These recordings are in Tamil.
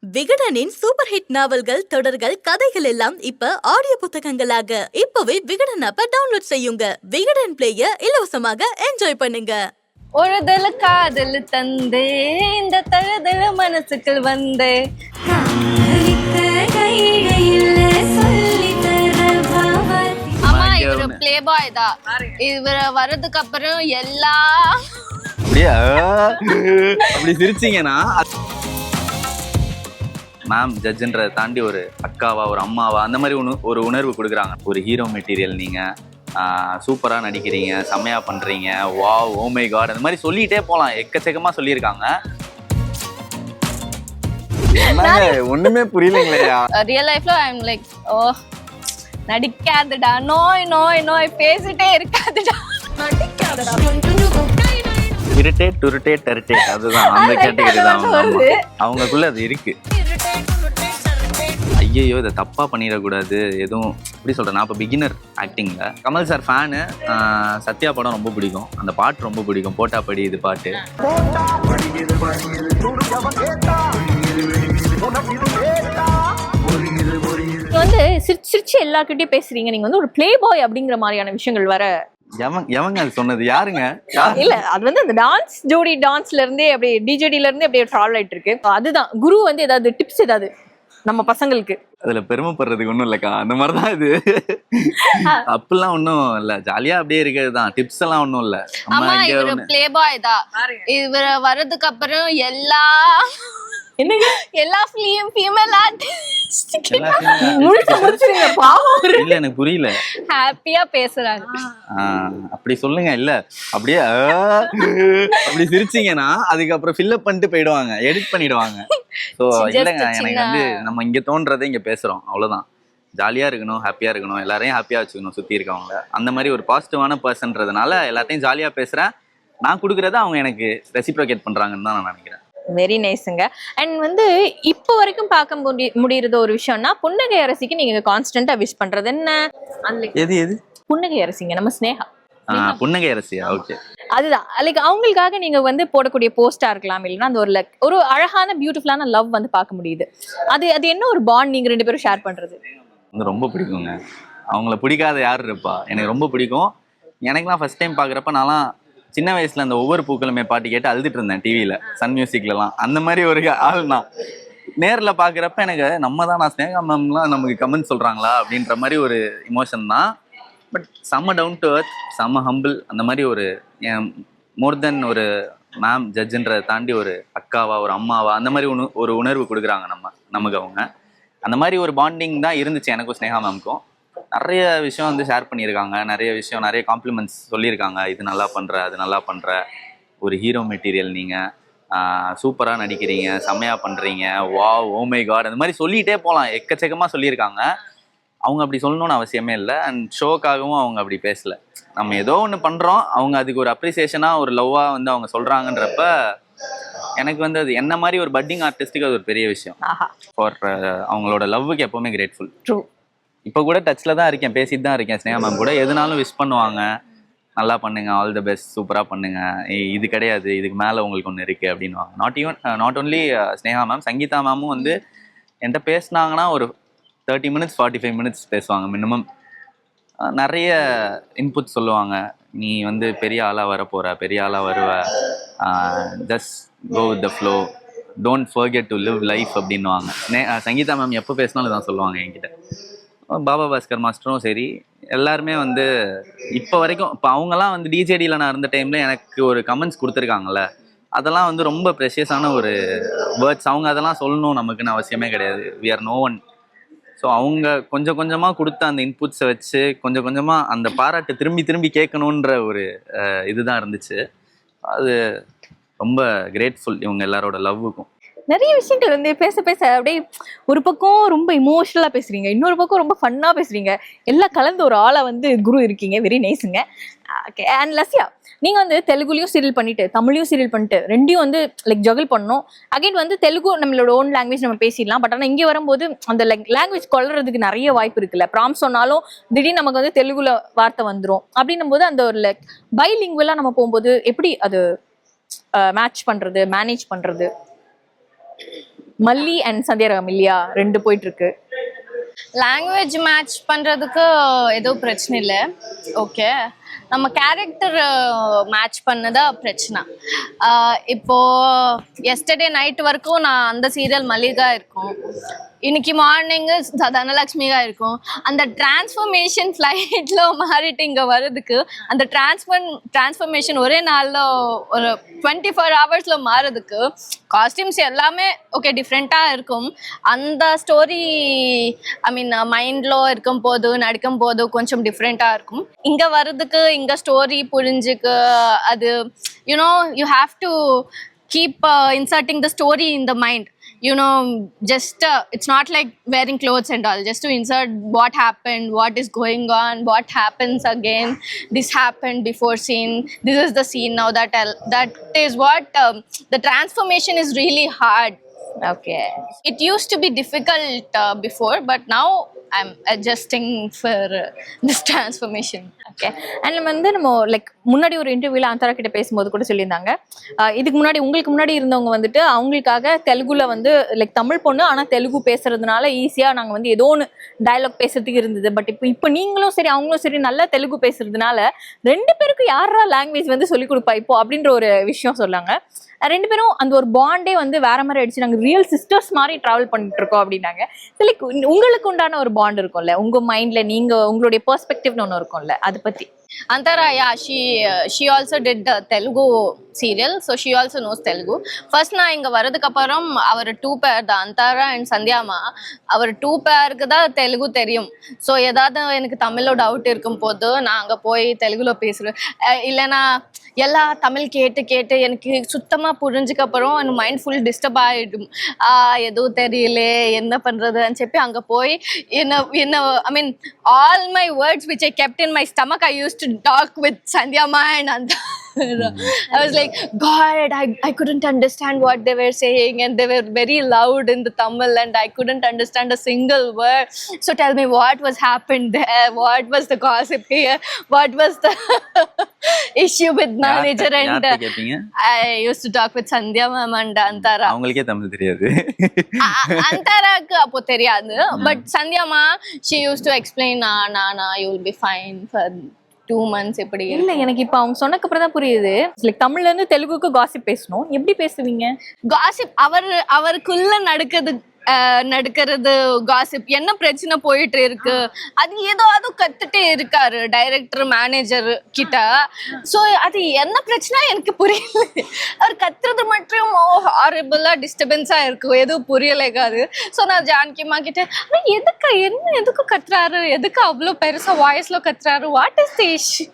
விகடனின் சூப்பர் ஹிட் நாவல்கள், தொடர்கள், கதைகள் எல்லாம் இப்ப ஆடியோ புத்தகங்களாக இப்பவே விகடன் ஆப்பை டவுன்லோட் செய்யுங்க. விகடன் பிளேய இலவசமாக என்ஜாய் பண்ணுங்க. ஒருதல காதல் தந்தே இந்த தழுதல மனசுக்குள் வந்தே அம்மா இவரு பிளே பாய் தான். இவர வர்றதுக்கு அப்புறம் அப்படி சிரிச்சீங்கன்னா மேம் ஜட்ஜுன்றதை தாண்டி ஒரு அக்காவா ஒரு அம்மாவா அந்த மாதிரி ஒரு உணர்வு கொடுக்குறாங்க. ஒரு ஹீரோ மெட்டீரியல் நீங்கள் சூப்பராக நடிக்கிறீங்க, செம்மையாக பண்ணுறீங்க, வாவ் ஓ மை காட் அந்த மாதிரி சொல்லிகிட்டே போகலாம். எக்கச்சக்கமாக சொல்லியிருக்காங்க. ஒண்ணுமே புரியலைங்களா? ரியல் லைஃப்ல ஐ அம் லைக் ஓ நடிக்காதடா, நோய் நோய் நோய் பேசிட்டே இருக்காதடா, நடிக்காதடா, இரிட்டேட் டுரிட்டேட் டெரிட்டேட் அதுதான் அந்த கேட்டகரி தான். அவங்களுக்குள்ள அது இருக்கு. ஐயோ இதை தப்பா பண்ணிடக்கூடாது எதுவும் எப்படி சொல்றேன். நான் இப்போ பிகினர் ஆக்டிங்ல கமல் சார் ஃபேனு. சத்யா படம் ரொம்ப பிடிக்கும், அந்த பாட்டு ரொம்ப பிடிக்கும். போட்டா படி இது பாட்டு. வந்து சிரிச்சு எல்லார்கிட்டயும் பேசுறீங்க. நீங்க வந்து ஒரு பிளே பாய் அப்படிங்கிற மாதிரியான விஷயங்கள் வர எவங்க அது சொன்னது? யாருங்க? இல்ல அது வந்து அந்த டான்ஸ் ஜோடி டான்ஸ்ல இருந்தே அப்படியே டிஜேடில இருந்தே அப்படியே டிராவல் ஆயிட்டு இருக்கு. அதுதான் குரு வந்து ஏதாவது டிப்ஸ் ஏதாவது நம்ம பசங்களுக்கு அதுல பெருமைப்படுறதுக்கு ஒண்ணும் இல்லக்கா. அந்த மாதிரிதான் இது. அப்படிலாம் ஒண்ணும் இல்ல, ஜாலியா அப்படியே இருக்கிறது தான். டிப்ஸ் எல்லாம் ஒண்ணும் இல்ல. அம்மா இவரு பிளே பாய் தான். இவர வர்றதுக்கு அப்புறம் எல்லா ஃபீமேல் ஆர்டிஸ்ட் இல்ல எனக்கு புரியல. ஹாப்பியா பேசுறாங்க. அப்படி சொல்லுங்க. இல்ல அப்படியே அப்படி சிரிச்சீங்கன்னா அதுக்கப்புறம் ஃபில்அப் பண்ணிட்டு போயிடுவாங்க, எடிட் பண்ணிடுவாங்க. ஸோ இல்லைங்க, எனக்கு வந்து நம்ம இங்க தோன்றதை இங்க பேசுறோம், அவ்வளவுதான். ஜாலியா இருக்கணும், ஹாப்பியா இருக்கணும், எல்லாரையும் ஹாப்பியா வச்சுக்கணும் சுத்தி இருக்கவங்க. அந்த மாதிரி ஒரு பாசிட்டிவான பர்சன்றதுனால எல்லாத்தையும் ஜாலியா பேசுறேன். நான் கொடுக்குறத அவங்க எனக்கு ரெசிப்ரோகேட் பண்றாங்கன்னு தான் நான் நினைக்கிறேன். வெரி நைஸ்ங்க. அண்ட் வந்து இப்போ வரைக்கும் பார்க்க முடியறது ஒரு விஷயம்னா, புன்னகை அரசிக்கு நீங்க கான்ஸ்டன்டா விஷ் பண்றது என்ன? எது புன்னகை அரசிங்க, நம்ம ஸ்னேகா. புன்னகை அரசியா? ஓகே. அதுதான் லைக் அவங்களுக்காக நீங்க வந்து போடக்கூடிய போஸ்டா இருக்கலாம், இல்லைன்னா அந்த ஒரு அழகான பியூட்டிஃபுல்லான லவ் வந்து பார்க்க முடியுது. அது என்ன ஒரு பாண்ட் நீங்க ரெண்டு பேரும் ஷேர் பண்றது? ரொம்ப பிடிக்குங்க. அவங்கள பிடிக்காத யாரு இருப்பா? எனக்கு ரொம்ப பிடிக்கும். எனக்குலாம் ஃபர்ஸ்ட் டைம் பாக்குறப்ப நான்லாம் சின்ன வயசுல அந்த ஒவ்வொரு பூக்களுமே பாட்டு கேட்டு அழுதுட்டு இருந்தேன் டிவியில, சன் மியூசிக்லாம். அந்த மாதிரி ஒரு ஆள் நான். நேர்ல பாக்குறப்ப எனக்கு நம்ம தான் நான் ஸ்னேகா மேம்லாம் நமக்கு கமெண்ட் சொல்றாங்களா அப்படின்ற மாதிரி ஒரு இமோஷன் தான். பட் செம்ம டவுன் டு எர்த், செம்ம ஹம்பிள். அந்த மாதிரி ஒரு மோர் தென் ஒரு மேம் ஜட்ஜுன்றதை தாண்டி ஒரு அக்காவா ஒரு அம்மாவா அந்த மாதிரி ஒரு உணர்வு கொடுக்குறாங்க நமக்கு அவங்க. அந்த மாதிரி ஒரு பாண்டிங் தான் இருந்துச்சு எனக்கும் ஸ்னேகா மேம்க்கும். நிறைய விஷயம் வந்து ஷேர் பண்ணியிருக்காங்க, நிறைய விஷயம், நிறைய காம்ப்ளிமெண்ட்ஸ் சொல்லியிருக்காங்க. இது நல்லா பண்ணுற, அது நல்லா பண்ணுற, ஒரு ஹீரோ மெட்டீரியல் நீங்கள், சூப்பராக நடிக்கிறீங்க, செம்மையாக பண்ணுறீங்க, வாவ் ஓ மை காட் அந்த மாதிரி சொல்லிகிட்டே போகலாம். எக்கச்சக்கமாக சொல்லியிருக்காங்க. அவங்க அப்படி சொல்லணும்னு அவசியமே இல்லை. அண்ட் ஷோக்காகவும் அவங்க அப்படி பேசலை. நம்ம ஏதோ ஒன்று பண்ணுறோம், அவங்க அதுக்கு ஒரு அப்ரிசியேஷனாக ஒரு லவ்வாக வந்து அவங்க சொல்கிறாங்கன்றப்ப எனக்கு வந்து அது என்ன மாதிரி ஒரு பட்டிங் ஆர்டிஸ்ட்டுக்கு அது ஒரு பெரிய விஷயம். ஃபார் அவங்களோட லவ்வுக்கு எப்போவுமே கிரேட்ஃபுல். இப்போ கூட டச்சில் தான் இருக்கேன், பேசிட்டு தான் இருக்கேன் ஸ்னேகா மேம் கூட. எதுனாலும் விஷ் பண்ணுவாங்க, நல்லா பண்ணுங்க, ஆல் தி பெஸ்ட், சூப்பராக பண்ணுங்க, இது கிடையாது இதுக்கு மேலே உங்களுக்கு ஒன்று இருக்குது அப்படின்வாங்க. Not only Sneha ma'am, Sangeetha மேமும் வந்து என்கிட்ட பேசினாங்கன்னா ஒரு 30 minutes 45 minutes பேசுவாங்க மினிமம். நிறைய இன்புட் சொல்லுவாங்க. நீ வந்து பெரிய ஆளாக வரப்போகிற, பெரிய ஆளாக வருவ, just go with the flow, don't forget to live life அப்படின்வாங்க. சங்கீதா மேம் எப்போ பேசினாலும் தான் சொல்லுவாங்க என்கிட்ட. பாபா பாஸ்கர் மாஸ்டரும் சரி, எல்லாருமே வந்து இப்போ வரைக்கும், இப்போ அவங்கெல்லாம் வந்து டிஜேடியில் நான் இருந்த டைமில் எனக்கு ஒரு கமெண்ட்ஸ் கொடுத்துருக்காங்கல்ல, அதெல்லாம் வந்து ரொம்ப ப்ரெஷியஸான ஒரு வேர்ட்ஸ். அவங்க அதெல்லாம் சொல்லணும் நமக்குன்னு அவசியமே கிடையாது. We are no one. So அவங்க கொஞ்சம் கொஞ்சமாக கொடுத்த அந்த இன்புட்ஸை வச்சு கொஞ்சம் கொஞ்சமாக அந்த பாராட்டு திரும்பி திரும்பி கேட்கணுன்ற ஒரு இதுதான் இருந்துச்சு. அது ரொம்ப கிரேட்ஃபுல் இவங்க எல்லாரோட லவ்வுக்கும். நிறைய விஷயங்கள் வந்து பேச அப்படியே ஒரு பக்கம் ரொம்ப இமோஷனலா பேசுறீங்க, இன்னொரு பக்கம் ரொம்ப ஃபன்னா பேசுறீங்க, எல்லாம் கலந்து ஒரு ஆளா வந்து குரு இருக்கீங்க. வெரி நைஸுங்க. ஓகே. அண்ட் லஸ்யா, நீங்க வந்து தெலுங்குலயும் சீரியல் பண்ணிட்டு தமிழையும் சீரியல் பண்ணிட்டு ரெண்டையும் வந்து லைக் ஜகிள் பண்ணணும். அகைன் வந்து தெலுங்கு நம்மளோட ஓன் லாங்குவேஜ் நம்ம பேசிடலாம். பட் ஆனால் இங்கே வரும்போது அந்த லாங்குவேஜ் கொள்றதுக்கு நிறைய வாய்ப்பு இருக்குல்ல. ப்ராம் சொன்னாலும் திடீர்னு நமக்கு வந்து தெலுங்குல வார்த்தை வந்துடும். அப்படின்னும் போது அந்த ஒரு லைக் பைலிங்குவலா நம்ம போகும்போது எப்படி அது மேட்ச் பண்றது, மேனேஜ் பண்றது? மல்லி அண்ட் சந்தியாராகம் இல்லையா, 2 போயிட்டு இருக்கு. லாங்குவேஜ் மேட்ச் பண்றதுக்கு எதுவும் பிரச்சனை இல்லை. ஓகே, நம்ம கேரக்டர் மேட்ச் பண்ணதா பிரச்சனை. இப்போ எஸ்டர்டே நைட் வரைக்கும் நான் அந்த சீரியல் மல்லிகா இருக்கும், இன்னைக்கு மார்னிங் தனலட்சுமிகா இருக்கும். அந்த டிரான்ஸ்ஃபர்மேஷன் ஃப்ளைட்ல மாறிட்டு இங்க வர்றதுக்கு அந்த டிரான்ஸ்ஃபர்மேஷன் ஒரே நாள்ல ஒரு 24 hours மாறதுக்கு காஸ்டியூம்ஸ் எல்லாமே ஓகே டிஃப்ரெண்டா இருக்கும். அந்த ஸ்டோரி ஐ மீன் மைண்ட்ல இருக்கும் போது நடிக்கும் போது கொஞ்சம் டிஃப்ரெண்டா இருக்கும். இங்க வர்றதுக்கு இங்க ஸ்டோரி புரிஞ்சுக்க அது you know you have to keep inserting the story in the mind, you know, just it's not like wearing clothes and all, just to insert what happened, what is going on, what happens again, this happened before scene, this is the scene now, that is what the transformation is really hard. Okay, it used to be difficult before, but now I'm adjusting for this transformation. Okay. And வந்து நம்ம லைக் முன்னாடி ஒரு இன்டர்வியூல அந்தரா கிட்ட பேசும்போது கூட சொல்லியிருந்தாங்க, இதுக்கு முன்னாடி உங்களுக்கு முன்னாடி இருந்தவங்க வந்துட்டு அவங்களுக்காக தெலுங்குல வந்து லைக் தமிழ் பொண்ணு ஆனா தெலுங்கு பேசுறதுனால ஈஸியா நாங்க வந்து ஏதோ ஒன்று டயலாக் பேசுறதுக்கு இருந்தது. பட் இப்போ நீங்களும் சரி அவங்களும் சரி நல்லா தெலுங்கு பேசுறதுனால 2 பேருக்கும் யாரா லாங்குவேஜ் வந்து சொல்லிக் கொடுப்பா இப்போ அப்படின்ற ஒரு விஷயம் சொல்லாங்க. 2 பேரும் அந்த ஒரு பாண்டே வந்து வேற மாதிரி ஆயிடுச்சு, நாங்க ரியல் சிஸ்டர்ஸ் மாதிரி டிராவல் பண்ணிட்டு இருக்கோம் அப்படின்னாங்க. லைக் உங்களுக்கு உண்டான ஒரு பாண்ட் இருக்கும்ல உங்க மைண்ட்ல, நீங்க உங்களுடைய பெர்ஸ்பெக்டிவ்னு ஒன்று இருக்கும்ல, அதை பத்தி. Antara, yeah, she also did the Telugu serial, so she also knows Telugu. First நான் இங்க வரதுக்கு அப்புறம் அவர் 2 பேர் தான், அந்தாரா அண்ட் சந்தியாமா. அவர் 2 பேருக்கு தான் தெலுங்கு தெரியும். ஸோ ஏதாவது எனக்கு தமிழ்ல டவுட் இருக்கும் போது நான் அங்கே போய் தெலுங்குல பேசுவேன். இல்லைன்னா எல்லா தமிழ் கேட்டு கேட்டு எனக்கு சுத்தமாக புரிஞ்சுக்க அப்புறம் எனக்கு மைண்ட் ஃபுல் டிஸ்டர்ப் ஆகிடும். எதுவும் தெரியல என்ன பண்ணுறதுன்னு చెప్పి அங்கே போய் என்ன I mean all my words which I kept in my stomach I use to talk with Sandhyama and Antara. I was like, God, I couldn't understand what they were saying, and they were very loud in the Tamil and I couldn't understand a single word. So tell me what was happened there, what was the gossip here, what was the issue with manager. And I used to talk with Sandhyama and Antara. அவங்களுக்கே தமிழ் தெரியாது. Antaraக்கு அப்போ தெரியாது, but Sandhyama she used to explain, na you will be fine for 2 months இப்படி. இல்ல எனக்கு இப்ப அவங்க சொன்னக்கு அப்புறம் தான் புரியுது, லைக் தமிழ்ல இருந்து தெலுங்குக்கு காசிப் பேசணும், எப்படி பேசுவீங்க? காசிப் அவருக்குள்ள நடக்கிறது காசிப் என்ன பிரச்சனை போயிட்டு இருக்கு அது ஏதோ கத்துட்டே இருக்காரு டைரக்டர் மேனேஜர் கிட்ட. ஸோ அது என்ன பிரச்சனை எனக்கு புரியல, அவர் கத்துறது மட்டும் ஹாரிபிளா டிஸ்டர்பன்ஸா இருக்கு, எதுவும் புரியலைக்காது. ஸோ நான் ஜானகிமா கிட்ட எதுக்கு கத்துறாரு, எதுக்கு அவ்வளோ பெருசா வாய்ஸ்ல கத்துறாரு, what is the issue,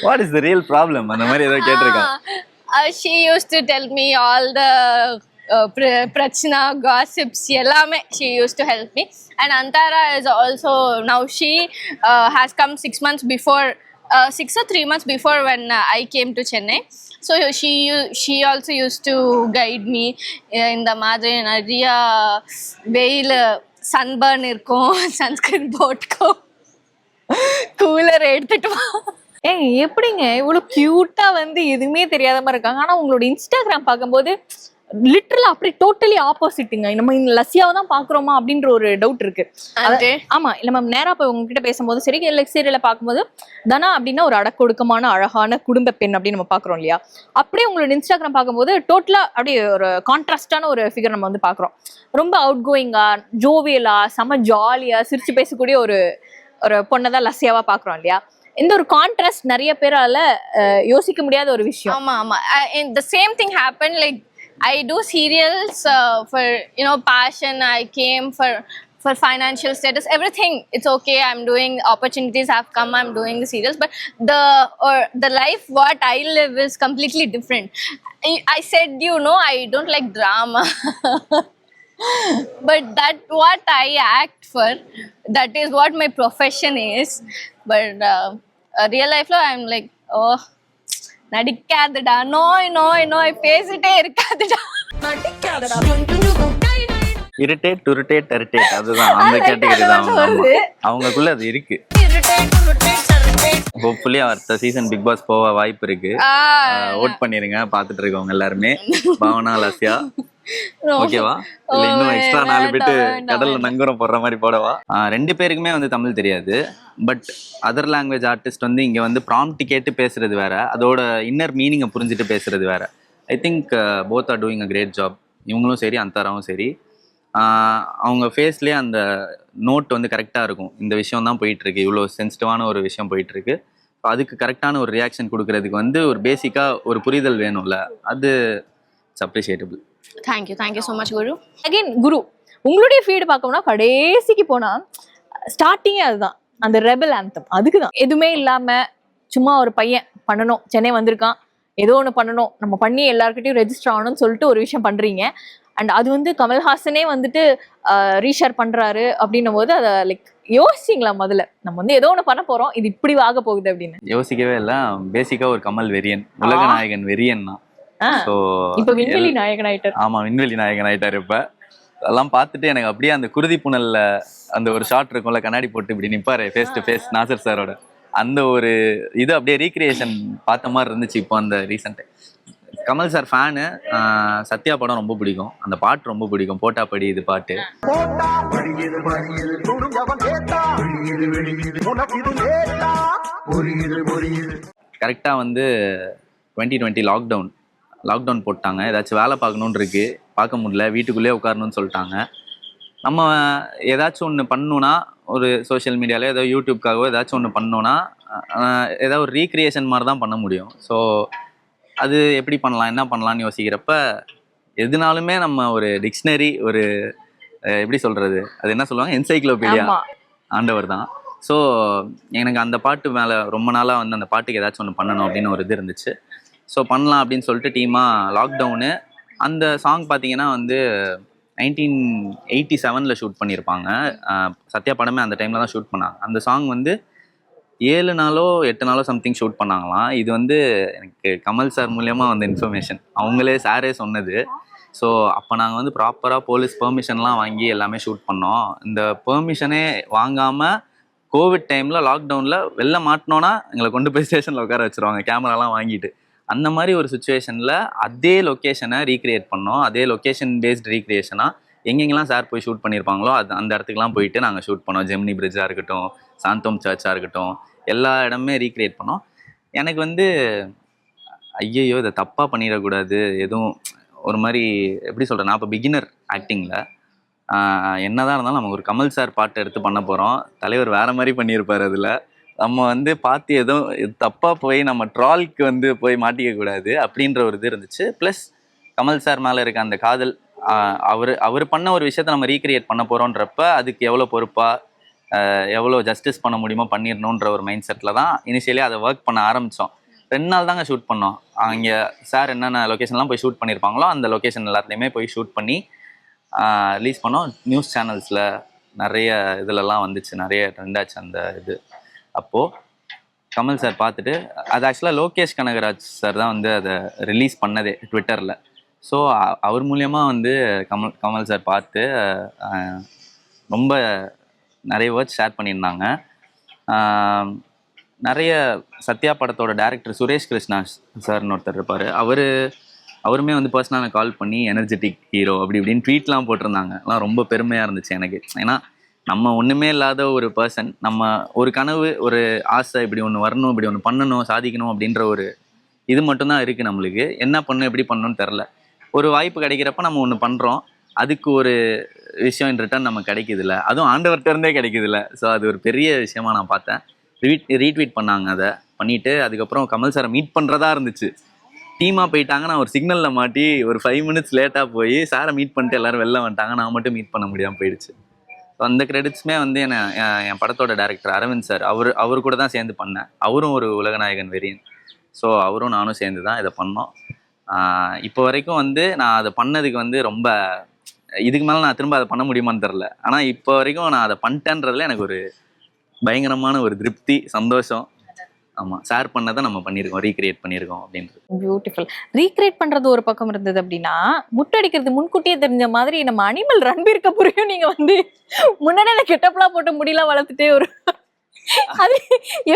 what is the real problem அந்த மாதிரி ஏதோ கேட்டிருக்காங்க. she used to tell me all the prachna gossips ellame. She used to help me. And Antara is also now she has come 6 months before 6 or 3 months before when I came to Chennai. So she also used to guide me in the மாதிரி நிறைய வெயில் சன்பர்ன் இருக்கும், சன்ஸ்கிரீன் போட்டுக்கோ, கூலர் எடுத்துட்டு வா. எப்படிங்க இவ்வளவு கியூட்டா வந்து எதுவுமே தெரியாத மாதிரி இருக்காங்க, ஆனா உங்களோட இன்ஸ்டாகிராம் பார்க்கும்போது லிட்டரலா அப்படி டோட்டலி ஆப்போசிட்டுங்க. நம்ம இந்த லசியாவை தான் பாக்குறோமா அப்படின்ற ஒரு டவுட் இருக்கு. ஆமா இல்ல மேம், நேரா போய் உங்ககிட்ட பேசும்போது சரி, சீரியலை பார்க்கும்போது தனா அப்படின்னா ஒரு அடக்கொடுக்கமான அழகான குடும்ப பெண் அப்படின்னு நம்ம பாக்குறோம் இல்லையா, அப்படியே உங்களோட இன்ஸ்டாகிராம் பார்க்கும்போது டோட்டலா அப்படியே ஒரு கான்ட்ராஸ்டான ஒரு ஃபிகர் நம்ம வந்து பாக்குறோம். ரொம்ப அவுட் கோயிங்கா, ஜோவியலா, செம ஜாலியா சிரிச்சு பேசக்கூடிய ஒரு பொண்ணை தான் லசியாவா பாக்குறோம் இல்லையா. இந்த ஒரு கான்ட்ராஸ்ட் நிறைய பேரால யோசிக்க முடியாத ஒரு விஷயம். ஆமா ஆமா, the same thing happened. Like I do serials for passion. I came for financial status, everything. It's okay, I'm doing, opportunities have come, I'm doing the serials, but the life what I live is completely different. I said I don't like drama. But that what I act for, that is what my profession is. But real life lo I'm like, oh நடிக்காதடா, நோய் பேசிட்டே இருக்காதடா, நடிக்காதடா, இரிட்டேட் டுரிட்டேட் டெரிட்டேட், அதுதான் அந்த கேட்டகரி தான் அவங்களுக்குள்ள அது இருக்கு. ஹோப்ஃபுல்லி அடுத்த சீசன் பிக் பாஸ் போக வாய்ப்பு இருக்கு. ஓட் பண்ணிருங்க, பாத்துட்டு இருக்கவங்க எல்லாருமே. பாவனா, லசியா ஓகேவா? இல்ல இன்னும் எக்ஸ்ட்ரா 4 பிட்டு கடல்ல நங்கூரம் போடுற மாதிரி போடவா? 2 பேருக்குமே வந்து தமிழ் தெரியாது. பட் அதர் லாங்குவேஜ் ஆர்டிஸ்ட் வந்து இங்க வந்து ப்ராம்ப்ட் கேட்டு பேசுறது வேற, அதோட இன்னர் மீனிங்கை புரிஞ்சுட்டு பேசுறது வேற. I think both are doing a great job. இவங்களும் சரி அந்தாராவும் சரி. அவங்க ஃபேஸ்லேயே அந்த நோட் வந்து கரெக்டாக இருக்கும். இந்த விஷயம் தான் போயிட்டு இருக்கு, இவ்வளோ சென்சிட்டிவான ஒரு விஷயம் போயிட்டு இருக்கு, அதுக்கு கரெக்டான ஒரு ரியாக்ஷன் கொடுக்கறதுக்கு வந்து ஒரு பேசிக்காக ஒரு புரிதல் வேணும்ல, அது it's appreciable. Thank you so much Guru. Again Guru, உங்களுடைய ஃபீடு பார்க்கணும்னா கடைசிக்கு போனா ஸ்டார்டிங்கே அதுதான், அந்த ரெபல் ஆந்தம். அதுக்கு தான் எதுவுமே இல்லாம சும்மா ஒரு பையன் பண்ணணும், சென்னை வந்திருக்கான், ஏதோ ஒன்று பண்ணணும், நம்ம பண்ணி எல்லாருக்கிட்டையும் ரெஜிஸ்டர் ஆகணும்னு சொல்லிட்டு ஒரு விஷயம் பண்றீங்க. அண்ட் அது வந்து கமல்ஹாசனே வந்துட்டு ரீஷேர் பண்றாரு அப்படின்னும் போது அதை லைக் யோசிச்சிங்களா முதல்ல, நம்ம வந்து ஏதோ ஒன்று பண்ண போறோம், இது இப்படி ஆக போகுது அப்படின்னு? யோசிக்கவே இல்லை. பேசிக்காக ஒரு கமல் வெறியன், உலக நாயகன் வெறியன் தான். ஸோ இப்போ விண்வெளி நாயகன் ஆயிட்டார். ஆமாம், விண்வெளி நாயகன் ஆயிட்டார். இப்போ அதெல்லாம் பார்த்துட்டு எனக்கு அப்படியே அந்த குருதி புனல்ல அந்த ஒரு ஷாட் இருக்கும்ல, கண்ணாடி போட்டு இப்படி நிற்பாரு ஃபேஸ் டு ஃபேஸ் நாசர் சாரோட, அந்த ஒரு இது அப்படியே ரீக்ரியேஷன் பார்த்த மாதிரி இருந்துச்சு. இப்போ அந்த recent Kamal sir fan. Sathya படம் ரொம்ப பிடிக்கும், அந்த பாட்டு ரொம்ப பிடிக்கும், போட்டா படி இது பாட்டு. கரெக்டாக வந்து 2020 லாக்டவுன் போட்டாங்க. ஏதாச்சும் வேலை பார்க்கணுன்னு இருக்கு, பார்க்க முடியல, வீட்டுக்குள்ளேயே உட்காரணும்னு சொல்லிட்டாங்க. நம்ம ஏதாச்சும் ஒன்று பண்ணணுன்னா ஒரு சோஷியல் மீடியாவில் ஏதோ யூடியூப்காகவோ ஏதாச்சும் ஒன்று பண்ணோன்னா ஏதாவது ஒரு ரீக்ரியேஷன் மாதிரி தான் பண்ண முடியும். ஸோ அது எப்படி பண்ணலாம், என்ன பண்ணலான்னு யோசிக்கிறப்ப எதுனாலுமே நம்ம ஒரு டிக்ஷனரி, ஒரு எப்படி சொல்கிறது, அது என்ன சொல்லுவாங்க, என்சைக்ளோபீடியா ஆண்டவர் தான். ஸோ எனக்கு அந்த பாட்டு மேலே ரொம்ப நாளாக வந்து அந்த பாட்டுக்கு ஏதாச்சும் ஒன்று பண்ணணும் அப்படின்னு ஒரு இது இருந்துச்சு. ஸோ பண்ணலாம் அப்படின்னு சொல்லிட்டு டீமாக லாக்டவுனு. அந்த சாங் பார்த்தீங்கன்னா வந்து 1987 ஷூட் பண்ணியிருப்பாங்க. சத்யா படமே அந்த டைமில் தான் ஷூட் பண்ணாங்க. அந்த சாங் வந்து 7 நாளோ 8 நாளோ சம்திங் ஷூட் பண்ணாங்களாம். இது வந்து எனக்கு கமல் சார் மூலயமா வந்த இன்ஃபர்மேஷன், அவங்களே சாரே சொன்னது. ஸோ அப்போ நாங்கள் வந்து ப்ராப்பராக போலீஸ் பெர்மிஷன்லாம் வாங்கி எல்லாமே ஷூட் பண்ணோம். இந்த பெர்மிஷனே வாங்காமல் கோவிட் டைமில் லாக்டவுனில் வெளில மாட்டினோன்னா எங்களை கொண்டு போய் ஸ்டேஷனில் உட்கார வச்சுருவாங்க கேமராலாம் வாங்கிட்டு. அந்த மாதிரி ஒரு சுச்சுவேஷனில் அதே லொக்கேஷனை ரீக்ரியேட் பண்ணோம். அதே லொக்கேஷன் பேஸ்ட் ரீக்ரியேஷனாக எங்கெங்கெல்லாம் சார் போய் ஷூட் பண்ணியிருப்பாங்களோ அந்த இடத்துக்குலாம் போயிட்டு நாங்கள் ஷூட் பண்ணோம். ஜெமினி பிரிட்ஜாக இருக்கட்டும், சாந்தோம் சர்ச்சாக இருக்கட்டும், எல்லா இடமே ரீக்ரியேட் பண்ணோம். எனக்கு வந்து ஐயையோ இதை தப்பாக பண்ணிடக்கூடாது, எதுவும் ஒரு மாதிரி எப்படி சொல்கிறேன், நான் இப்போ பிகினர் ஆக்டிங்கில். என்னதான் இருந்தாலும் நம்ம ஒரு கமல் சார் பாட்டு எடுத்து பண்ண போகிறோம், தலைவர் வேறு மாதிரி பண்ணியிருப்பார். அதில் நம்ம வந்து பார்த்து எதுவும் தப்பாக போய் நம்ம ட்ரால்க்கு வந்து போய் மாட்டிக்கக்கூடாது அப்படின்ற ஒரு இது இருந்துச்சு. ப்ளஸ் கமல் சார் மேலே இருக்க அந்த காதல், அவர் பண்ண ஒரு விஷயத்த நம்ம ரீக்ரியேட் பண்ண போகிறோன்றப்ப அதுக்கு எவ்வளோ பொறுப்பாக எவ்வளோ ஜஸ்டிஸ் பண்ண முடியுமோ பண்ணிடணுன்ற ஒரு மைண்ட் செட்டில் தான் இனிஷியலி அதை ஒர்க் பண்ண ஆரம்பித்தோம். 2 நாள் தாங்க ஷூட் பண்ணோம். அங்கே சார் என்னென்ன லொக்கேஷன்லாம் போய் ஷூட் பண்ணியிருப்பாங்களோ அந்த லொக்கேஷன் எல்லாத்துலேயுமே போய் ஷூட் பண்ணி ரிலீஸ் பண்ணோம். நியூஸ் சேனல்ஸில் நிறைய இதிலலாம் வந்துச்சு, நிறைய ட்ரெண்ட் ஆச்சு அந்த இது. அப்போது கமல் சார் பார்த்துட்டு, அது ஆக்சுவலாக லோகேஷ் கனகராஜ் சார் தான் வந்து அதை ரிலீஸ் பண்ணதே ட்விட்டரில். ஸோ அவர் மூலியமாக வந்து கமல் சார் பார்த்து ரொம்ப நிறைய வேர்ட்ஸ் ஷேர் பண்ணியிருந்தாங்க. நிறைய சத்யா படத்தோட டைரக்டர் சுரேஷ் கிருஷ்ணா சார்னு ஒருத்தர் இருப்பார், அவருமே வந்து பர்சனலாக கால் பண்ணி எனர்ஜெட்டிக் ஹீரோ அப்படி இப்படின்னு ட்வீட்லாம் போட்டிருந்தாங்க. அதெல்லாம் ரொம்ப பெருமையாக இருந்துச்சு எனக்கு. ஏன்னா நம்ம ஒன்றுமே இல்லாத ஒரு பர்சன், நம்ம ஒரு கனவு, ஒரு ஆசை, இப்படி ஒன்று வரணும், இப்படி ஒன்று பண்ணணும், சாதிக்கணும் அப்படின்ற ஒரு இது மட்டும்தான் இருக்குது நம்மளுக்கு. என்ன பண்ணணும், எப்படி பண்ணணும்னு தெரில. ஒரு வாய்ப்பு கிடைக்கிறப்ப நம்ம ஒன்று பண்ணுறோம், அதுக்கு ஒரு விஷயம் இன் ரிட்டர்ன் நமக்கு கிடைக்குதுல்ல, அதுவும் ஆண்டவர்கிட்ட இருந்தே கிடைக்குதுல்ல. ஸோ அது ஒரு பெரிய விஷயமா நான் பார்த்தேன். ரீட்வீட் பண்ணாங்க, அதை பண்ணிவிட்டு அதுக்கப்புறம் கமல் சாரை மீட் பண்ணுறதா இருந்துச்சு. டீமாக போயிட்டாங்க, நான் ஒரு சிக்னலில் மாட்டி ஒரு 5 மினிட்ஸ் லேட்டாக போய் சாரை மீட் பண்ணிட்டு எல்லோரும் வெளில வந்துட்டாங்க, நான் மட்டும் மீட் பண்ண முடியாமல் போயிடுச்சு. ஸோ அந்த கிரெடிட்ஸுமே வந்து என் படத்தோட டைரக்டர் அரவிந்த் சார், அவர் கூட தான் சேர்ந்து பண்ணேன். அவரும் ஒரு உலகநாயகன் வெறியன். ஸோ அவரும் நானும் சேர்ந்து தான் இதை பண்ணோம். இப்போ வரைக்கும் வந்து நான் அதை பண்ணதுக்கு வந்து ரொம்ப, இதுக்கு மேலே நான் திரும்ப அதை பண்ண முடியுமான்னு தெரில. ஆனால் இப்போ வரைக்கும் நான் அதை பண்ணிட்டேன்றதுல எனக்கு ஒரு பயங்கரமான ஒரு திருப்தி, சந்தோஷம். ஆமாம், ஷேர் பண்ணதை நம்ம பண்ணியிருக்கோம், ரீக்ரியேட் பண்ணியிருக்கோம் அப்படின்றது. பியூட்டிஃபுல். ரீக்ரியேட் பண்ணுறது ஒரு பக்கம் இருந்தது அப்படின்னா, முட்டடிக்கிறது முன்கூட்டியே தெரிஞ்ச மாதிரி நம்ம அனிமல் ரன்பீர் கபூரையும் நீங்கள் வந்து முன்னாடி அந்த கெட்டப்லாம் போட்டு முடியெல்லாம் வளர்த்துட்டே ஒரு அது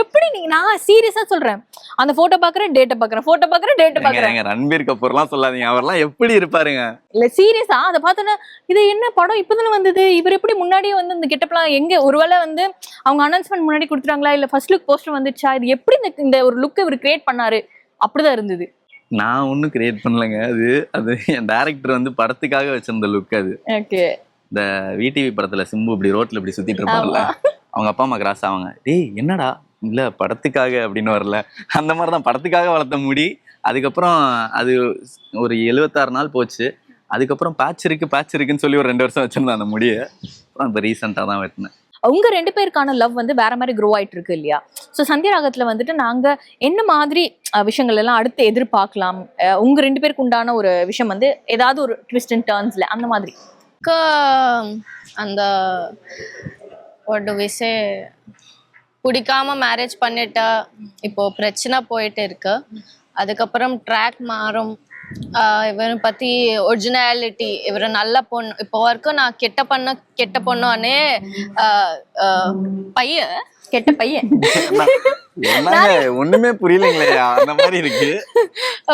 எப்படி நான் சீரியஸா சொல்றேன், அந்த போட்டோ பாக்குறேன் டேட்டை பாக்குறேன், போட்டோ பாக்குறேன் டேட்டை பாக்குறேன். ரன்பீர் கபூர்லாம் சொல்லாதீங்க, அவர்லாம் எப்படி இருப்பாருங்க. இல்ல சீரியஸா அதை பார்த்தோன்னா இது என்ன படம் இப்பதானே வந்தது, இவர் எப்படி முன்னாடியே வந்து இந்த கெட்டப்லாம் எங்க, ஒருவேளை வந்து அவங்க அனௌன்ஸ்மெண்ட் முன்னாடி கொடுத்துட்டாங்களா இல்ல ஃபர்ஸ்ட் லுக் போஸ்டர் வந்துச்சா, இது எப்படி இந்த ஒரு லுக் இவர் கிரியேட் பண்ணாரு, அப்படிதான் இருந்தது. நான் ஒன்றும் கிரியேட் பண்ணலங்க, அது என் டைரக்டர் வந்து படத்துக்காக வச்சிருந்த லுக் அது. ஓகே. இந்த விடிவி படத்துல சிம்பு இப்படி ரோட்ல இப்படி சுத்திட்டு இருப்பாங்கல்ல, அவங்க அப்பா அம்மா கிராஸ் ஆவாங்க, டேய் என்னடா இல்ல படத்துக்காக அப்படின்னு வரல, அந்த மாதிரிதான் படத்துக்காக வளர்த்த முடி. அதுக்கப்புறம் அது ஒரு 76 நாள் போச்சு. அதுக்கப்புறம் பேட்ச் இருக்குன்னு சொல்லி ஒரு 2 வருஷம் வச்சிருந்தேன் அந்த முடியை. அப்புறம் இப்போ ரீசெண்டாக தான் வெட்டினேன். உங்க 2 பேருக்கான லவ் வந்து வேற மாதிரி க்ரோ ஆயிட்டு இருக்கு இல்லையா? ஸோ சந்தியராகத்துல வந்துட்டு நாங்க என்ன மாதிரி விஷயங்கள் எல்லாம் அடுத்து எதிர்பார்க்கலாம்? உங்க 2 பேருக்கு உண்டான ஒரு விஷயம் வந்து ஏதாவது ஒரு ட்விஸ்ட் அண்ட் டர்ன்ஸ்ல அந்த மாதிரி அந்த what do we say, பிடிக்காம மேரேஜ் பண்ணிட்டா இப்போ பிரச்சனை போயிட்டு இருக்கு. அதுக்கப்புறம் ட்ராக் மாறும். இவரை பத்தி ஒரிஜினாலிட்டி, இவரை நல்ல பொண்ணு, இப்போ வரைக்கும் நான் கெட்ட பொண்ணுன்னே பையன் கெட்ட பையன் ஒண்ணுமே புரியலைங்களே, அந்த மாதிரி இருக்கு.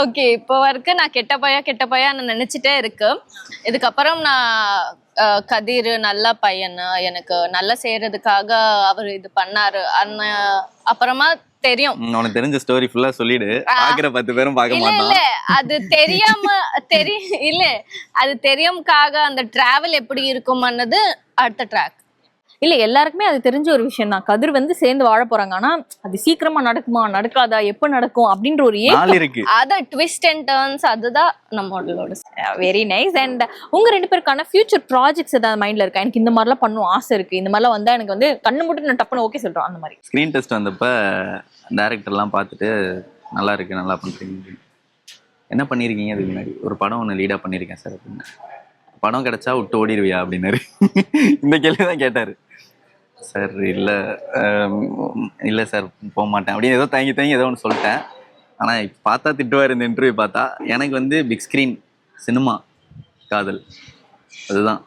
ஓகே, இப்போ வரைக்கும் நான் கெட்ட பையன் நான் நினைச்சிட்டே இருக்கு. இதுக்கப்புறம் நான் கதிர் நல்ல பையன், எனக்கு நல்லா செய்யறதுக்காக அவர் இது பண்ணாரு. அப்புறமா தெரியும், உனக்கு தெரிஞ்ச ஸ்டோரி ஃபுல்லா சொல்லிடு, பாக்குற 10 பேரும் பார்க்க மாட்டாங்க. இல்ல அது தெரியாம இல்ல அது தெரியும்காக அந்த டிராவல் எப்படி இருக்கும்னது அடுத்த ட்ராக். இல்ல எல்லாருக்குமே அது தெரிஞ்ச ஒரு விஷயம் தான், கதிர் வந்து சேர்ந்து வாழ போறாங்க. ஆனா அது சீக்கிரமா நடக்குமா நடக்காதா, எப்ப நடக்கும் அப்படின்ற ஒரு இருக்கு. அத ட்விஸ்ட் அண்ட் டர்ன்ஸ், அதுதான் நம்மளோட. Very nice. அண்ட் உங்க 2 பேருக்கான ஃபியூச்சர் ப்ராஜெக்ட்ஸ் ஏதாவது மைண்ட்ல இருக்கா? எனக்கு இந்த மாதிரிலாம் பண்ணும் ஆசை இருக்கு, இந்த மாதிரிலாம் வந்தா எனக்கு வந்து கண்ணு மட்டும் நான் டப்புன்னு ஓகே சொல்றேன் அந்த மாதிரி. ஸ்கிரீன் டெஸ்ட் வந்தப்ப டைரக்டர்லாம் பார்த்துட்டு நல்லா இருக்கு, நல்லா பண்றீங்க, என்ன பண்ணிருக்கீங்க அதுக்கு முன்னாடி? ஒரு படம் ஒன்று லீடா பண்ணிருக்கேன் சார் அப்படின்னு. படம் கிடைச்சா விட்டு ஓடிடுவியா அப்படின்னாரு. இந்த கேள்விதான் கேட்டாரு. சார் இல்லை சார் போக மாட்டேன் அப்படின்னு ஏதோ தயங்கி ஏதோ ஒன்று சொல்லிட்டேன். ஆனால் இப்போ பார்த்தா திட்டுவார், இந்த இன்டர்வியூ பார்த்தா. எனக்கு வந்து பிக் ஸ்க்ரீன் சினிமா காதல், அதுதான்.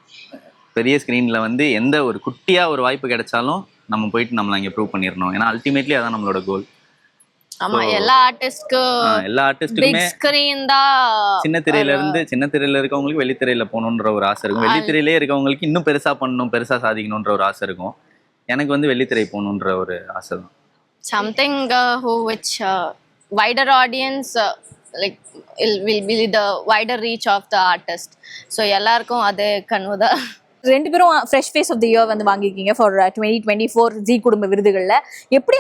பெரிய ஸ்க்ரீனில் வந்து எந்த ஒரு குட்டியாக ஒரு வாய்ப்பு கிடைச்சாலும் நம்ம போயிட்டு நம்மளை அங்கே ப்ரூவ் பண்ணிடணும். ஏன்னா அல்டிமேட்லி அதான் நம்மளோட கோல். ஆமா, எல்லா ஆர்டிஸ்டுக்குமே ஸ்கிரீன் தான். சின்ன திரையில இருக்கவங்களுக்கு வெள்ளித்திரையில போகணுன்ற ஒரு ஆசை இருக்கும், வெள்ளித்திரையிலே இருக்கவங்களுக்கு இன்னும் பெருசா பண்ணணும், பெருசா சாதிக்கணும்ன்ற ஒரு ஆசை இருக்கும். எனக்கு வந்து வெள்ளித்திரை போகணுன்ற ஒரு ஆசை தான். Something which wider audience like will be the wider reach of the artist. So எல்லாருக்கும் அது கனவுதான். 2 பேரும் fresh face of the year வந்து வாங்கிருக்கீங்க ஃபார் 2024 ஜி குடும்ப விருதுகள்ல. எப்படி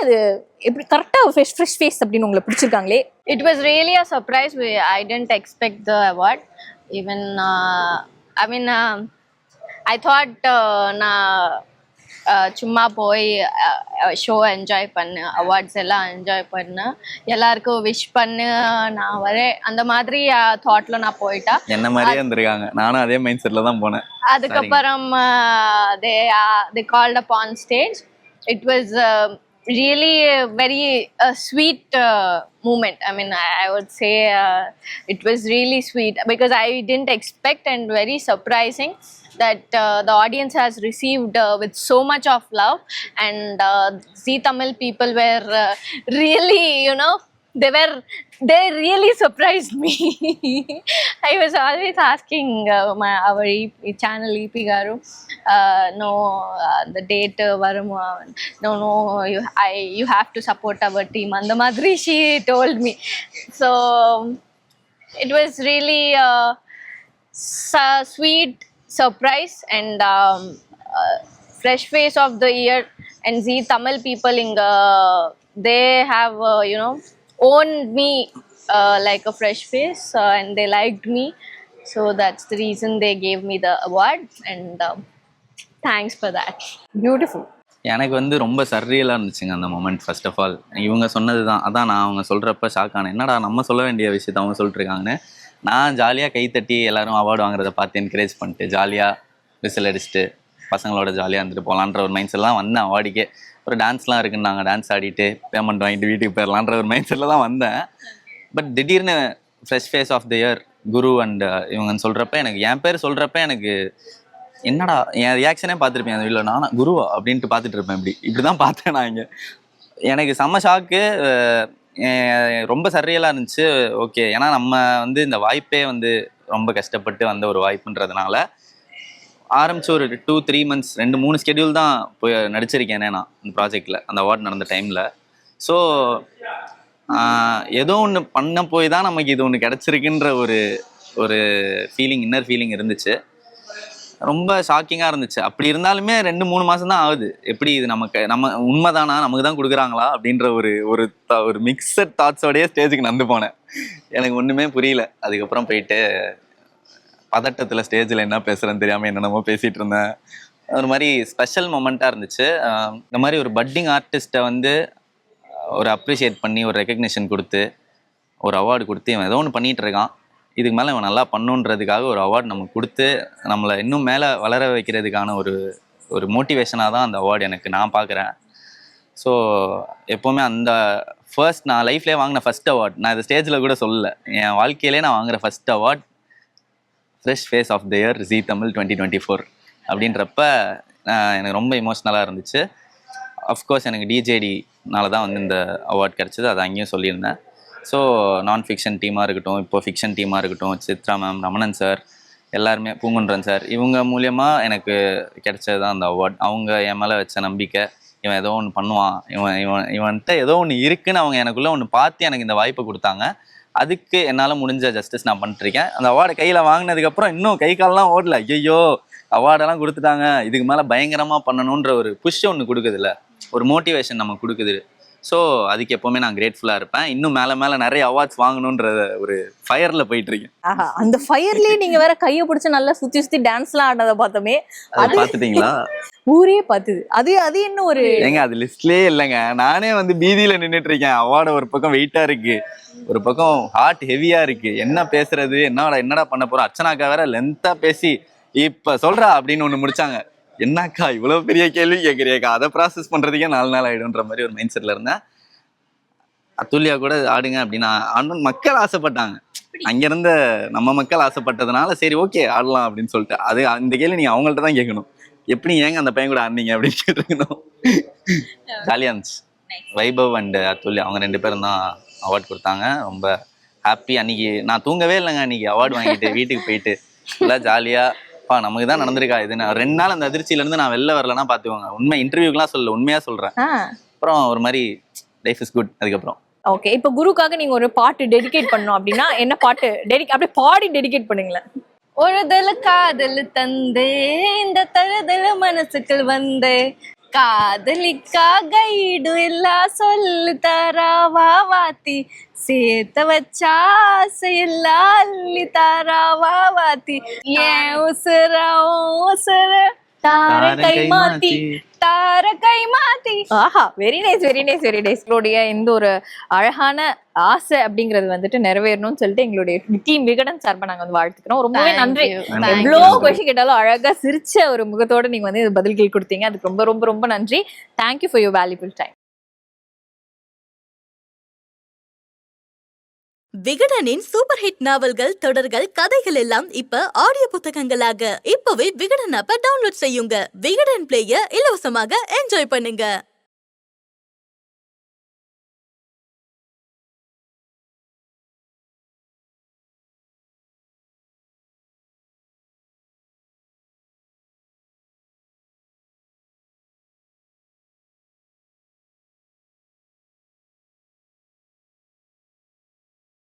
கரெக்டா ஃப்ரெஷ் ஃபேஸ் அப்படின்னு உங்களுக்கு பிடிச்சிருக்காங்களே? It was really a surprise. I didn't expect the award. Even I mean I thought சும்மா போய் ஷோ என்ஜாய் பண்ணு, அவார்ட்ஸ் எல்லாம் என்ஜாய் பண்ணு, எல்லாருக்கும் விஷ் பண்ணு, நான் வரேன், அந்த மாதிரி தாட்ல நான் போயிட்டா. என்ன மாதிரியே இருந்திருக்காங்க, நானும் அதே மைண்ட் செட்ல தான் போனேன். அதுக்கப்புறம் they called up on stage. It was really very sweet moment. I mean, I would say it was really sweet because I didn't expect, and very surprising that the audience has received with so much of love. And Zee Tamil people were really, they really surprised me. I was always asking our channel EP garu, no, the date varuma, no, you have to support our team, and the madri she told me. So it was really sweet surprise and fresh face of the year. And Zee Tamil people they have owned me like a fresh face, and they liked me, so that's the reason they gave me the award. And thanks for that. Beautiful. எனக்கு வந்து ரொம்ப சர்ரியலாக இருந்துச்சுங்க அந்த மொமெண்ட். ஃபர்ஸ்ட் ஆஃப் ஆல் இவங்க சொன்னது தான், அதான் நான் அவங்க சொல்கிறப்ப ஷாக் ஆனேன். என்னடா நம்ம சொல்ல வேண்டிய விஷயத்த அவங்க சொல்லிட்டுருக்காங்கன்னு. நான் ஜாலியாக கைத்தட்டி எல்லாரும் அவார்டு வாங்குறத பார்த்து என்கரேஜ் பண்ணிட்டு ஜாலியாக விசில் அடிச்சுட்டு பசங்களோட ஜாலியாக இருந்துட்டு போகலான்ற ஒரு மைண்ட் செட்டில் தான் வந்தேன். அவார்டுக்கே ஒரு டான்ஸ்லாம் இருக்குன்னாங்க, டான்ஸ் ஆடிட்டு பேமெண்ட் வாங்கிட்டு வீட்டுக்கு போயிடலான்ற ஒரு மைண்ட் செட்டில் தான் வந்தேன். பட் திடீர்னு fresh face of the year Guru and இவங்கன்னு சொல்கிறப்ப எனக்கு என் பேர் சொல்கிறப்ப எனக்கு என்னடா என் ரியாக்ஷனே பார்த்துருப்பேன் அந்த வீடியோ, நானா குருவா அப்படின்ட்டு பார்த்துட்டு இருப்பேன். இப்படிதான் பார்த்தேன் நான் இங்கே. எனக்கு செம்ம ஷாக்கு, ரொம்ப சர்ரியலாக இருந்துச்சு. ஓகே, ஏன்னா நம்ம வந்து இந்த வாய்ப்பே வந்து ரொம்ப கஷ்டப்பட்டு வந்த ஒரு வாய்ப்புன்றதுனால ஆரம்பிச்சு ஒரு 2-3 months 2-3 ஸ்கெடியூல் தான் போய் நடிச்சிருக்கேனே நான் அந்த ப்ராஜெக்டில், அந்த அவார்ட் நடந்த டைமில். ஸோ ஏதோ ஒன்று பண்ண போய் தான் நமக்கு இது ஒன்று கிடச்சிருக்குன்ற ஒரு ஃபீலிங், இன்னர் ஃபீலிங் இருந்துச்சு. ரொம்ப ஷாக்கிங்காக இருந்துச்சு. அப்படி இருந்தாலுமே 2-3 மாதம் தான் ஆகுது. எப்படி இது நம்ம உண்மைதானா, நமக்கு தான் கொடுக்குறாங்களா அப்படின்ற ஒரு மிக்சட் தாட்ஸோடையே ஸ்டேஜுக்கு நடந்து போனேன். எனக்கு ஒன்றுமே புரியல. அதுக்கப்புறம் போயிட்டு பதட்டத்தில் ஸ்டேஜில் என்ன பேசுகிறேன்னு தெரியாமல் என்னென்னமோ பேசிகிட்டு இருந்தேன். ஒரு மாதிரி ஸ்பெஷல் மொமெண்ட்டாக இருந்துச்சு. இந்த மாதிரி ஒரு பட்டிங் ஆர்டிஸ்ட்டை வந்து ஒரு அப்ரிஷியேட் பண்ணி ஒரு ரெக்கக்னிஷன் கொடுத்து ஒரு அவார்டு கொடுத்து இவன் ஏதோ ஒன்று பண்ணிகிட்டு இருக்கான், இதுக்கு மேலே இவன் நல்லா பண்ணுன்றதுக்காக ஒரு அவார்டு நமக்கு கொடுத்து நம்மளை இன்னும் மேலே வளர வைக்கிறதுக்கான ஒரு மோட்டிவேஷனாக தான் அந்த அவார்டு எனக்கு நான் பார்க்குறேன். ஸோ எப்போவுமே அந்த நான் லைஃப்லேயே வாங்கின ஃபஸ்ட் அவார்ட், நான் இந்த ஸ்டேஜில் கூட சொல்லலை, என் வாழ்க்கையிலே நான் வாங்குகிற first award fresh face of the year Zee Tamil 2024 அப்படின்றப்ப எனக்கு ரொம்ப இமோஷ்னலாக இருந்துச்சு. அஃப்கோர்ஸ் எனக்கு டிஜேடினால தான் வந்து இந்த அவார்ட் கிடச்சிது, அதை அங்கேயும் சொல்லியிருந்தேன். ஸோ நான் ஃபிக்ஷன் டீமாக இருக்கட்டும், இப்போ ஃபிக்ஷன் டீமாக இருக்கட்டும், சித்ரா மேம், ரமணன் சார், எல்லாருமே, பூங்குன்றன் சார், இவங்க மூலியமாக எனக்கு கிடைச்சது தான் அந்த அவார்ட். அவங்க என் மேலே வச்ச நம்பிக்கை, இவன் ஏதோ ஒன்று பண்ணுவான், இவன்கிட்ட ஏதோ ஒன்று இருக்குன்னு அவங்க எனக்குள்ளே ஒன்று பார்த்து எனக்கு இந்த வாய்ப்பை கொடுத்தாங்க. அதுக்கு என்னால் முடிஞ்ச ஜஸ்டிஸ் நான் பண்ணிட்டுருக்கேன். அந்த அவார்டை கையில் வாங்கினதுக்கப்புறம் இன்னும் கை காலெலாம் ஓடல. ஐயோ அவார்டெல்லாம் கொடுத்துட்டாங்க, இதுக்கு மேலே பயங்கரமாக பண்ணணுன்ற ஒரு புஷ் ஒன்று கொடுக்குதுல்ல, ஒரு மோட்டிவேஷன் நமக்கு கொடுக்குது. ஸோ அதுக்கு எப்போவுமே நான் கிரேட்ஃபுல்லாக இருப்பேன். இன்னும் மேலே மேலே நிறைய அவார்ட்ஸ் வாங்கணுன்ற ஒரு ஃபயரில் போயிட்டுருக்கேன். அந்த ஃபயர்லேயே நீங்கள் வேற கையை பிடிச்சி நல்லா சுற்றி டான்ஸ்லாம் ஆடினதை பார்த்தோமே, அது பார்த்துட்டிங்களா? ஊரே பார்த்துது. அது என்ன ஒரு ஏங்க, அது லிஸ்ட்லேயே இல்லைங்க. நானே வந்து பீதியில் நின்றுட்டு இருக்கேன். அவார்டு ஒரு பக்கம் வெயிட்டாக இருக்கு, ஒரு பக்கம் ஹார்ட் ஹெவியா இருக்கு. என்ன பேசுறது, என்னடா பண்ண போறோம். அர்ச்சனாக்கா வேற லென்த்தா பேசி இப்ப சொல்றா அப்படின்னு ஒண்ணு முடிச்சாங்க. என்னக்கா இவ்வளவு பெரிய கேள்வி கேட்குறியாக்கா, அதை ப்ராசஸ் பண்றதுக்கே 4 நாள் ஆயிடும்ன்ற மாதிரி ஒரு மைண்ட் செட்ல இருந்தேன். அத்துல்யா கூட ஆடுங்க அப்படின்னு மக்கள் ஆசைப்பட்டாங்க. அங்கிருந்த நம்ம மக்கள் ஆசைப்பட்டதுனால சரி ஓகே ஆடலாம் அப்படின்னு சொல்லிட்டு, அது அந்த கேள்வி நீங்க அவங்கள்ட்ட தான் கேட்கணும். எப்படி ஏங்க அந்த பையன் கூட ஆடினீங்க அப்படின்னு கேட்டுருக்கணும். ஜாலியா இருந்துச்சு. வைபவ் அண்ட் அத்துல்யா அவங்க 2 பேரும் தான் அவார்ட் கொடுத்தாங்க. ரொம்ப ஹாப்பி. அன்னைக்கு நான் தூங்கவே இல்லைங்க. அன்னைக்கு அவார்டு வாங்கிட்டு வீட்டுக்கு போயிட்டு எல்லாம் ஜாலியாக நமக்கு தான் நடந்திருக்கா இது. நான் 2 நாள் அந்த அதிர்ச்சியிலேருந்து நான் வெளில வரலன்னா பார்த்துக்கோங்க. உண்மை இன்டர்வியூக்கெலாம் சொல்லல, உண்மையாக சொல்கிறேன். அப்புறம் ஒரு மாதிரி லைஃப் இஸ் குட். அதுக்கப்புறம் ஓகே, இப்போ குருக்காக நீங்கள் ஒரு பாட்டு டெடிகேட் பண்ணணும் அப்படின்னா என்ன பாட்டு அப்படியே பாடி டெடிகேட் பண்ணுங்களேன். ஒரு காதல் தந்தே இந்த தருதல மனசுக்குள் வந்தே காதலிக்காக ஈடு எல்லாம் சொல்லு தாராவா வாத்தி சேர்த்த வச்சா ஆசையெல்லாம் அள்ளி தாராவா வாத்தி ஏன் உசுர தார கை மாத்தி. ஆஹா, வெரி நைஸ். உங்களுடைய இந்த ஒரு அழகான ஆசை அப்படிங்கிறது வந்துட்டு நிறைவேறணும்னு சொல்லிட்டு எங்களுடைய டீம் விகடன் சார்பா நாங்க வந்து வாழ்த்துக்கிறோம். ரொம்பவே நன்றி. எவ்வளோ கொஸ்டின் கேட்டாலும் அழகா சிரிச்ச ஒரு முகத்தோட நீங்க வந்து பதில்கள் கொடுத்தீங்க. அதுக்கு ரொம்ப ரொம்ப ரொம்ப நன்றி. Thank you for your valuable time. விகடனின் சூப்பர் ஹிட் நாவல்கள், தொடர்கள், கதைகள் எல்லாம் இப்ப ஆடியோ புத்தகங்களாக இப்பவே விகடன் ஆப்பை டவுன்லோட் செய்யுங்க. விகடன் பிளேய இலவசமாக என்ஜாய் பண்ணுங்க.